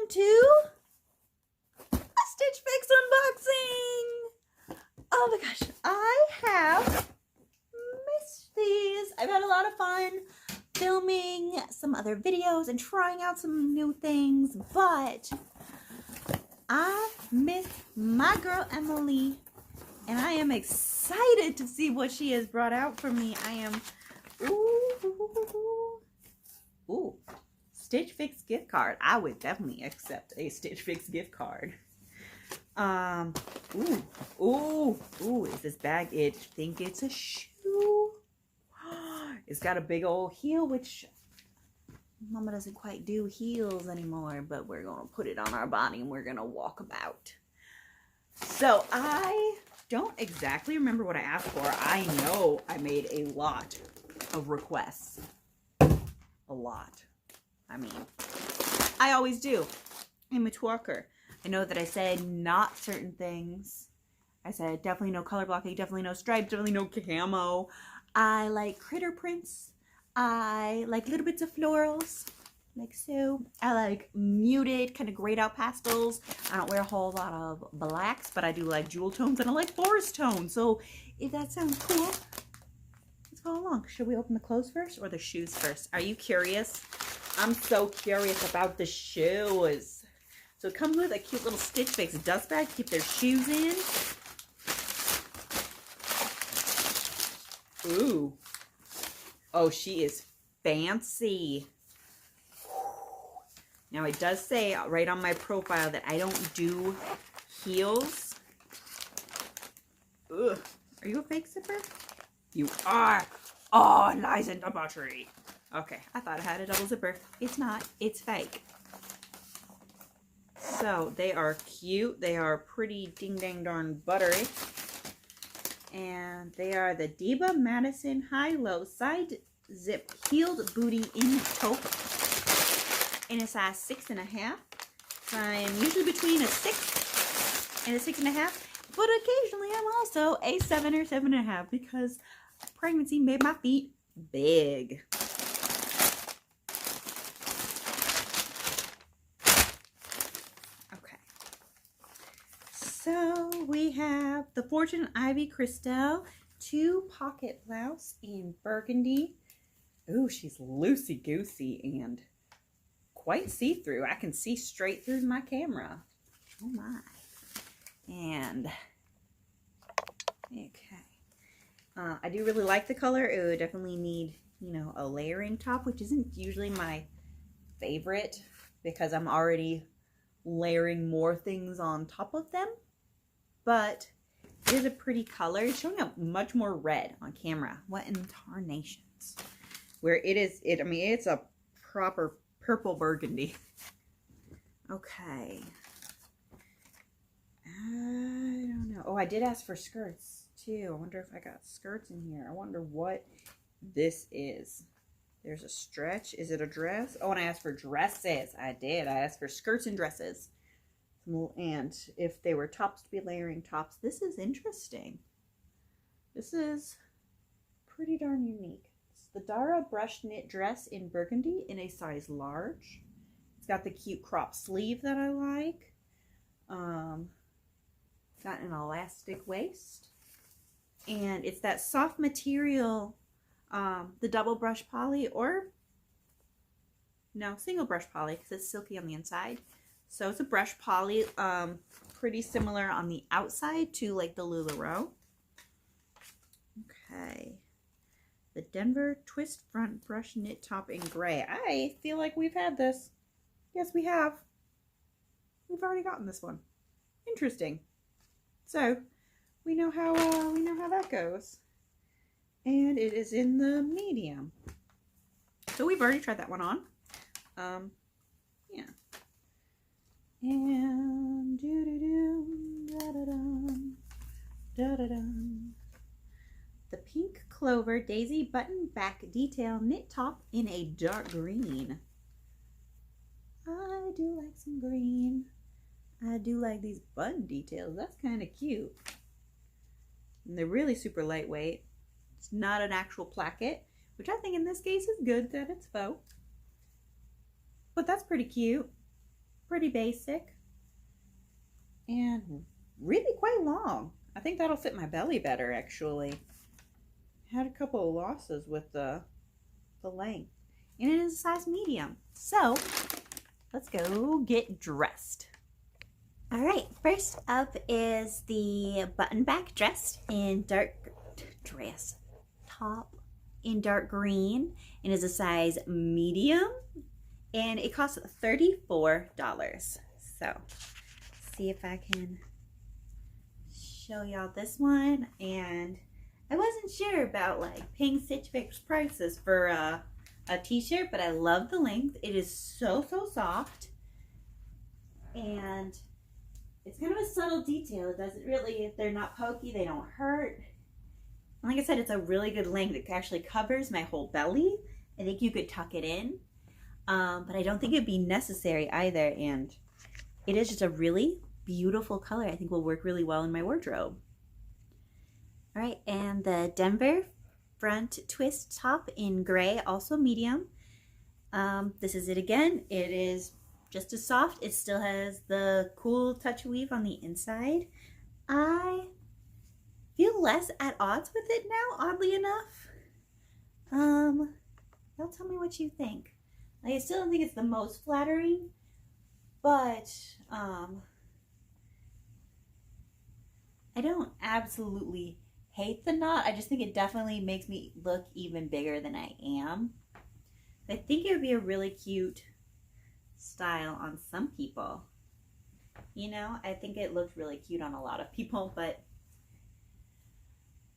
welcome to a StitchFix unboxing. Oh my gosh, I have missed these. I've had a lot of fun filming some other videos and trying out some new things, but I miss my girl Emily, and I am excited to see what she has brought out for me. I am, ooh, StitchFix gift card. I would definitely accept a StitchFix gift card. Is this bag? I think it's a shoe. It's got a big old heel, which Mama doesn't quite do heels anymore, but we're gonna put it on our body and we're gonna walk about. So I don't exactly remember what I asked for. I know I made a lot of requests. A lot. I mean, I always do. I'm a twerker. I know that I said not certain things. I said definitely no color blocking, definitely no stripes, definitely no camo. I like critter prints. I like little bits of florals, like so. I like muted, kind of grayed out pastels. I don't wear a whole lot of blacks, but I do like jewel tones and I like forest tones. So if that sounds cool, let's go along. Should we open the clothes first or the shoes first? Are you curious? I'm so curious about the shoes. So it comes with a cute little StitchFix dust bag to keep their shoes in. Ooh. Oh, she is fancy. Now it does say right on my profile that I don't do heels. Ugh. Are you a fake zipper? You are. Oh, lies and debauchery. Okay, I thought I had a double zipper. It's not. It's fake. So they are cute. They are pretty ding dang darn buttery. And they are the Diva Madison High-Low Side Zip Heeled Booty in Taupe in a size 6.5. So I'm usually between a 6 and a 6.5, but occasionally I'm also a 7 or 7.5 because pregnancy made my feet big. So we have the Fortune Ivy Crystal 2 pocket blouse in burgundy. Ooh, she's loosey-goosey and quite see-through. I can see straight through my camera. Oh my. And, okay. I do really like the color. It would definitely need, you know, a layering top, which isn't usually my favorite because I'm already layering more things on top of them. But it is a pretty color. It's showing up much more red on camera. What in tarnations? Where it is, I mean, it's a proper purple burgundy. Okay. I don't know. Oh, I did ask for skirts too. I wonder if I got skirts in here. I wonder what this is. There's a stretch. Is it a dress? Oh, and I asked for dresses. I did. I asked for skirts and dresses. And if they were tops, to be layering tops. This is interesting. This is pretty darn unique. It's the Dara brush knit dress in burgundy in a size large. It's got the cute crop sleeve that I like. Got an elastic waist. And it's that soft material, the double brush poly, or no, single brush poly because it's silky on the inside. So it's a brush poly, pretty similar on the outside to like the LuLaRoe. Okay. The Denver Twist Front Brush Knit Top in gray. I feel like we've had this. Yes, we have. We've already gotten this one. Interesting. So we know how that goes. And it is in the medium. So we've already tried that one on. Yeah. And the Pink Clover Daisy Button Back Detail Knit Top in a dark green. I do like some green. I do like these button details. That's kind of cute. And they're really super lightweight. It's not an actual placket, which I think in this case is good that it's faux. But that's pretty cute. pretty basic and really quite long. I think that'll fit my belly better, actually. Had a couple of losses with the length. And it is a size medium. So let's go get dressed. All right, first up is the button back dress in top in dark green, and is a size medium, and it costs $34. So see if I can show y'all this one. And I wasn't sure about like paying StitchFix prices for a t-shirt, but I love the length. It is so soft, and it's kind of a subtle detail. It doesn't really, they're not pokey, they don't hurt. And like I said, it's a really good length. It actually covers my whole belly. I think you could tuck it in, but I don't think it'd be necessary either. And it is just a really beautiful color. I think will work really well in my wardrobe. All right, and the Denver front twist top in gray, also medium. This is it again. It is just as soft. It still has the cool touch weave on the inside. I feel less at odds with it now, oddly enough. Y'all tell me what you think. Like, I still don't think it's the most flattering, but I don't absolutely hate the knot. I just think it definitely makes me look even bigger than I am. I think it would be a really cute style on some people. You know, I think it looked really cute on a lot of people, but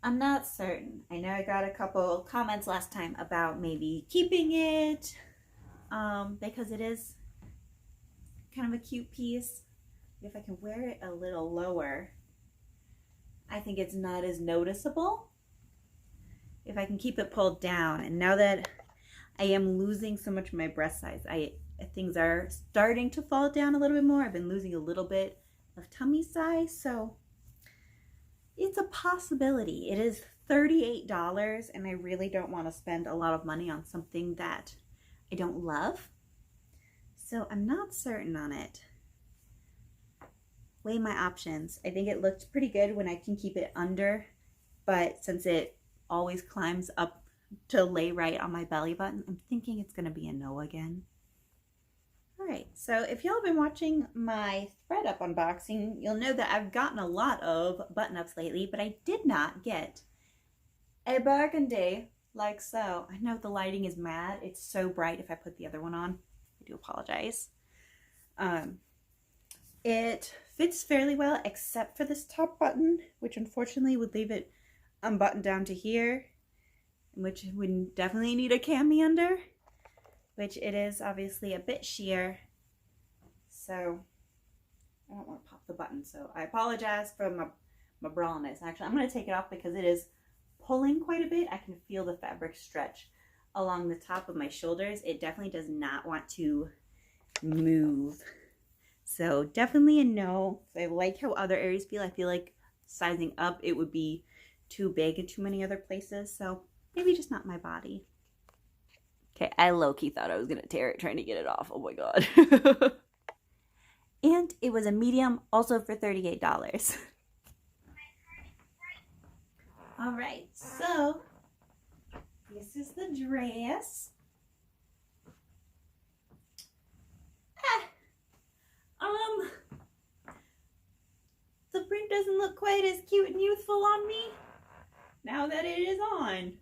I'm not certain. I know I got a couple comments last time about maybe keeping it because it is kind of a cute piece. If I can wear it a little lower, I think it's not as noticeable. If I can keep it pulled down, and now that I am losing so much of my breast size, things are starting to fall down a little bit more. I've been losing a little bit of tummy size, so it's a possibility. It is $38, and I really don't want to spend a lot of money on something that I don't love. So I'm not certain on it. Weigh my options. I think it looked pretty good when I can keep it under, but since it always climbs up to lay right on my belly button, I'm thinking it's going to be a no again. Alright, so if y'all have been watching my thread up unboxing, you'll know that I've gotten a lot of button-ups lately, but I did not get a burgundy like so. I know the lighting is mad. It's so bright if I put the other one on. I do apologize. It fits fairly well except for this top button, which unfortunately would leave it unbuttoned down to here, which would definitely need a cami under, which it is obviously a bit sheer, so I don't want to pop the button, so I apologize for my brawlness. Actually, I'm going to take it off because it is pulling quite a bit. I can feel the fabric stretch along the top of my shoulders. It definitely does not want to move. So definitely a no. I like how other areas feel. I feel like sizing up, it would be too big in too many other places. So maybe just not my body. Okay, I low-key thought I was going to tear it trying to get it off. Oh my god. And it was a medium, also for $38. Alright, so this is the dress. The print doesn't look quite as cute and youthful on me now that it is on.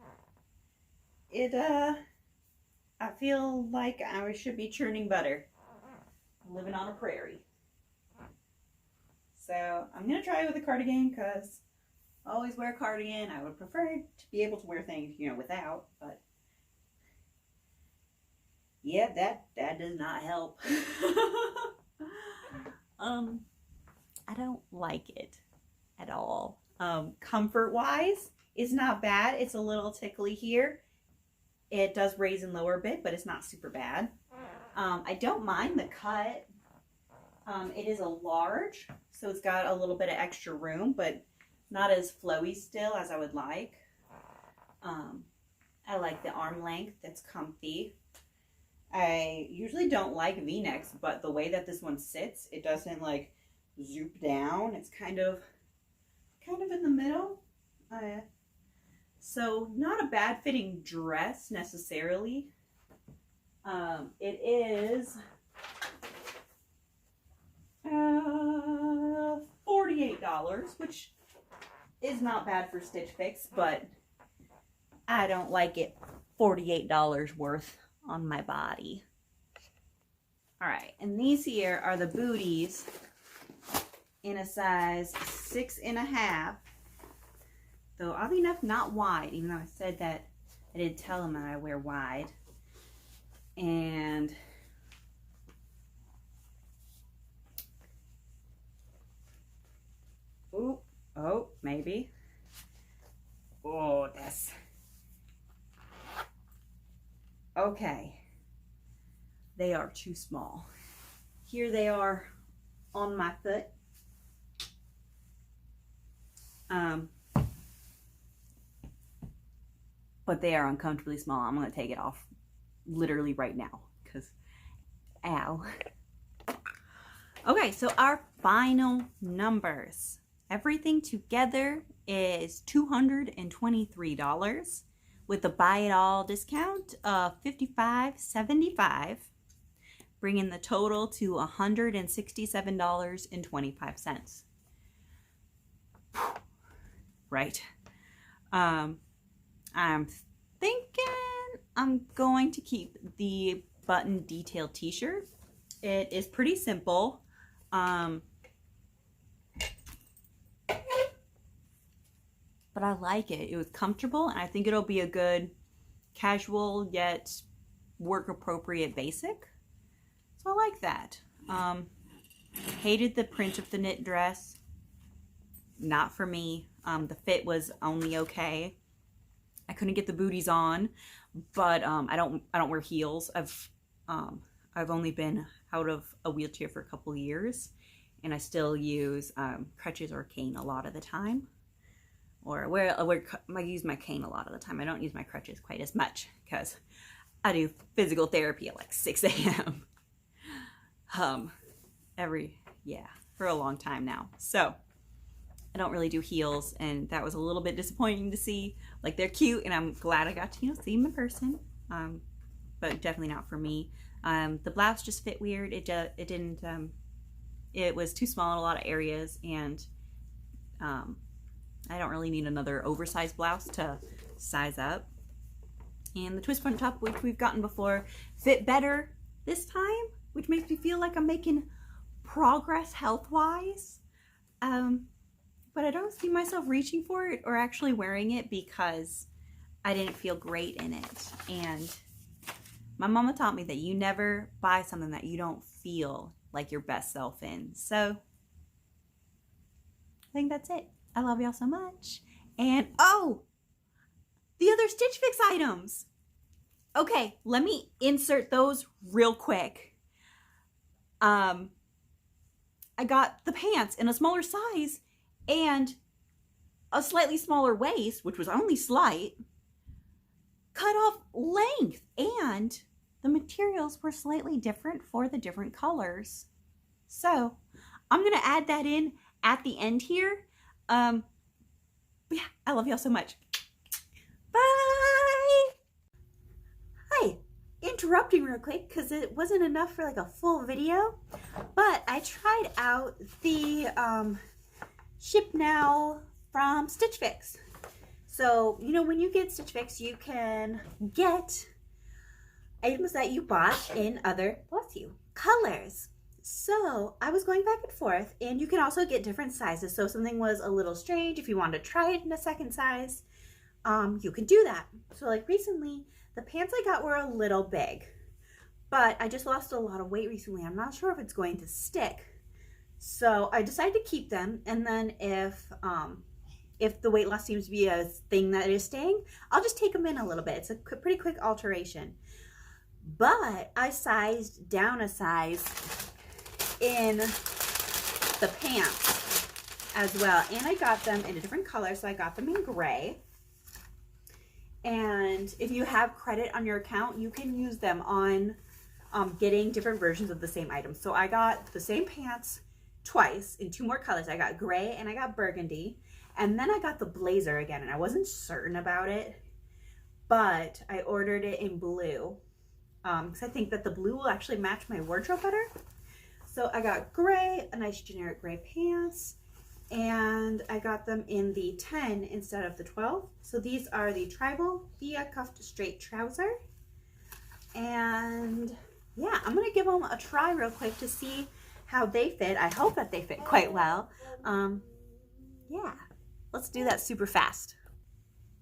I feel like I should be churning butter, living on a prairie. So I'm gonna try it with a cardigan because I always wear a cardigan. I would prefer to be able to wear things, you know, without, but yeah, that does not help. I don't like it at all. Comfort wise, it's not bad. It's a little tickly here. It does raise and lower a bit, but it's not super bad. I don't mind the cut. It is a large, so it's got a little bit of extra room, but not as flowy still as I would like. I like the arm length. That's comfy. I usually don't like V-necks, but the way that this one sits, it doesn't like zoop down. It's kind of in the middle. So not a bad fitting dress necessarily. It is $48, which is not bad for StitchFix, but I don't like it $48 worth on my body. All right, and these here are the booties in a size 6.5. Though oddly enough, not wide, even though I said that I did tell them that I wear wide. And ooh, oh, maybe. Oh, this. Okay. They are too small. Here they are on my foot. But they are uncomfortably small. I'm going to take it off literally right now because, ow. Okay, so our final numbers. Everything together is $223 with a buy it all discount of $55.75, bringing the total to $167.25. Right. I'm thinking I'm going to keep the button detail t-shirt. It is pretty simple. But I like it. It was comfortable, and I think it'll be a good casual yet work appropriate basic. So I like that. Hated the print of the knit dress. Not for me. The fit was only okay. I couldn't get the booties on, but I don't wear heels. I've only been out of a wheelchair for a couple of years, and I still use crutches or cane a lot of the time. Or I use my cane a lot of the time. I don't use my crutches quite as much because I do physical therapy at like 6 a.m. For a long time now. So I don't really do heels, and that was a little bit disappointing to see. Like, they're cute, and I'm glad I got to, see them in person. But definitely not for me. The blouse just fit weird. It didn't. It was too small in a lot of areas, and I don't really need another oversized blouse to size up. And the twist front top, which we've gotten before, fit better this time, which makes me feel like I'm making progress health-wise. But I don't see myself reaching for it or actually wearing it because I didn't feel great in it. And my mama taught me that you never buy something that you don't feel like your best self in. So I think that's it. I love y'all so much. And oh, the other Stitch Fix items. Okay, let me insert those real quick. I got the pants in a smaller size and a slightly smaller waist, which was only slight, cut off length, and the materials were slightly different for the different colors. So I'm gonna add that in at the end here. But yeah, I love y'all so much. Bye. Hi, interrupting real quick because it wasn't enough for like a full video, but I tried out the Ship Now from StitchFix. So, when you get StitchFix, you can get items that you bought in other, bless you, colors. So I was going back and forth, and you can also get different sizes. So if something was a little strange, if you wanted to try it in a second size, you can do that. So like recently, the pants I got were a little big, but I just lost a lot of weight recently. I'm not sure if it's going to stick. So I decided to keep them, and then if the weight loss seems to be a thing that is staying, I'll just take them in a little bit. It's a pretty quick alteration. But I sized down a size in the pants as well, and I got them in a different color. So I got them in gray, and if you have credit on your account, you can use them on getting different versions of the same item. So I got the same pants twice in 2 more colors. I got gray and I got burgundy. And then I got the blazer again, and I wasn't certain about it, but I ordered it in blue because I think that the blue will actually match my wardrobe better. So I got gray, a nice generic gray pants, and I got them in the 10 instead of the 12. So these are the tribal via cuffed straight trouser. And yeah, I'm gonna give them a try real quick to see how they fit. I hope that they fit quite well. Yeah, let's do that super fast.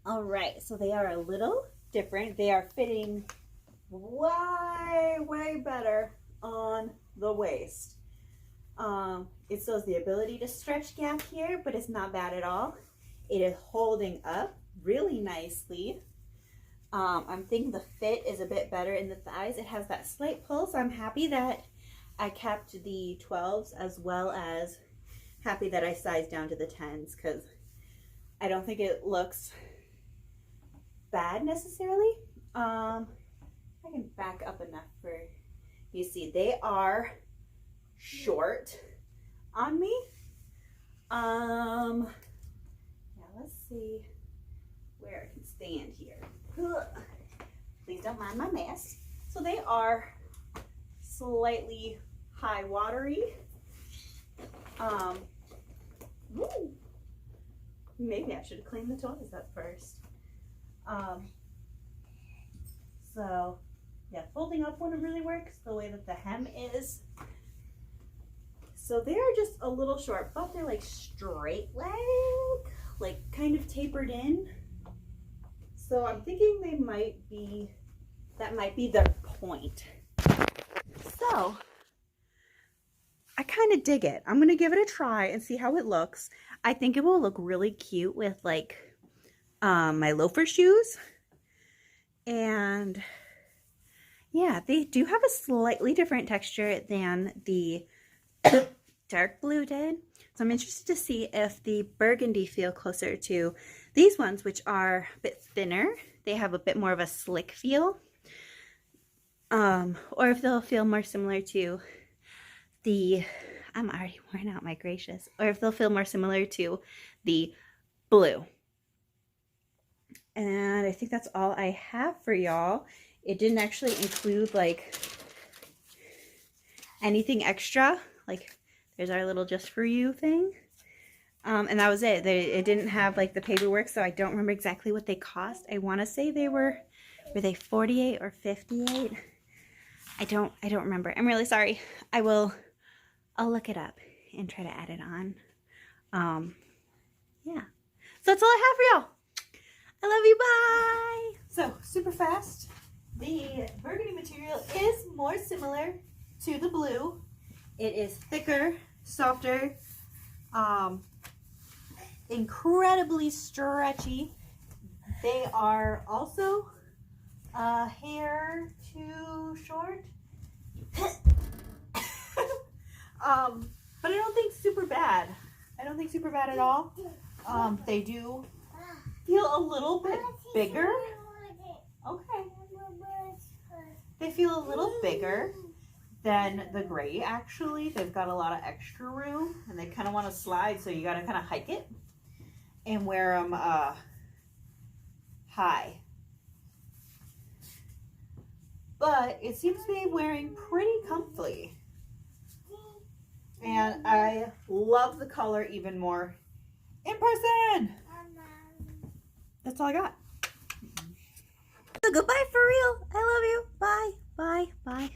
All right, so they are a little different. They are fitting way better on the waist. It shows the ability to stretch gap here, but it's not bad at all. It is holding up really nicely. I'm thinking the fit is a bit better in the thighs. It has that slight pull, so I'm happy that I kept the 12s as well as happy that I sized down to the 10s, because I don't think it looks bad necessarily. I can back up enough for you to see. They are short on me. Yeah, let's see where I can stand here. Please don't mind my mess. So they are slightly high watery. Maybe I should have cleaned the toys up first. So yeah, folding up wouldn't really work the way that the hem is. So they are just a little short, but they're like straight leg, like kind of tapered in. So I'm thinking they might be, that might be their point. So I kind of dig it. I'm gonna give it a try and see how it looks. I think it will look really cute with like my loafer shoes. And yeah, they do have a slightly different texture than the dark blue did. So I'm interested to see if the burgundy feel closer to these ones, which are a bit thinner. They have a bit more of a slick feel. Or if they'll feel more similar to the, I'm already worn out, my gracious. Or if they'll feel more similar to the blue. And I think that's all I have for y'all. It didn't actually include like anything extra. Like there's our little just for you thing. And that was it. It didn't have like the paperwork, so I don't remember exactly what they cost. I want to say they were they 48 or 58? I don't remember. I'm really sorry. I'll look it up and try to add it on. Yeah. So that's all I have for y'all. I love you. Bye. So super fast. The burgundy material is more similar to the blue. It is thicker, softer, incredibly stretchy. They are also a hair too short. But I don't think super bad. I don't think super bad at all. They do feel a little bit bigger. Okay. They feel a little bigger than the gray, actually. They've got a lot of extra room, and they kind of want to slide, so you got to kind of hike it and wear them high. But it seems to be wearing pretty comfy. And I love the color even more in person. That's all I got.